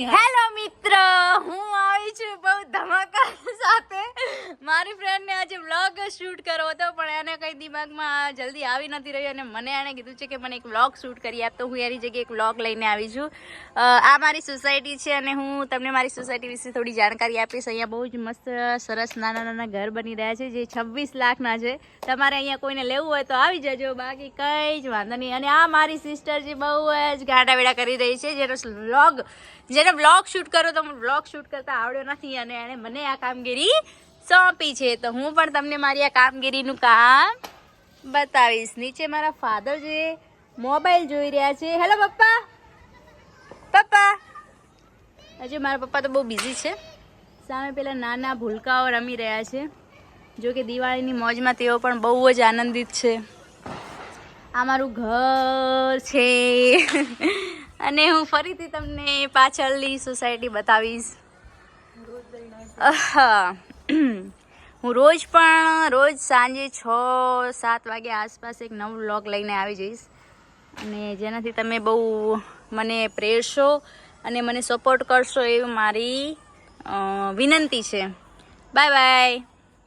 Hello મિત્ર, હું આવી છું બહુ ધમાકા સાથે. મારી ફ્રેન્ડને આજે વ્લોગ શૂટ કરવો હતો, પણ એને કંઈ દિમાગમાં જલ્દી આવી નથી રહ્યું અને મને એણે કીધું છે કે મને એક વ્લોગ શૂટ કરી આપ. તો હું એની જગ્યાએ એક વ્લોગ લઈને આવી છું. આ મારી સોસાયટી છે અને હું તમને મારી સોસાયટી વિશે થોડી જાણકારી આપીશ. અહીંયા બહુ જ મસ્ત સરસ નાના નાના ઘર બની રહ્યા છે, જે 26 લાખના છે. તમારે અહીંયા કોઈને લેવું હોય તો આવી જજો, બાકી કંઈ જ વાંધો નહીં. અને આ મારી સિસ્ટર જે બહુ જ ગાડાવેડા કરી રહી છે, જેનો વ્લોગ શૂટ કરો તો વ્લોગ શૂટ કરતા આવડ્યો નથી અને એણે મને આ કામગીરી સોંપી છે. તો હું પણ તમને મારી આ કામગીરીનું કામ બતાવીશ. નીચે મારા ફાધર જે મોબાઈલ જોઈ રહ્યા છે. હેલો પપ્પા, પપ્પા. હજુ મારા પપ્પા તો બહુ બિઝી છે. સામે પેલા નાના ભૂલકાઓ રમી રહ્યા છે. જો કે દિવાળીની મોજમાં તેઓ પણ બહુ જ આનંદિત છે. આ મારું ઘર છે અને હું ફરીથી તમને પાછળની સોસાયટી બતાવીશ. હું રોજ સાંજે 6-7 વાગે આસપાસ એક નવું વ્લોગ લઈને આવી જઈશ, અને જેનાથી તમે બહુ મને પ્રેરશો અને મને સપોર્ટ કરશો એવી મારી વિનંતી છે. Bye bye.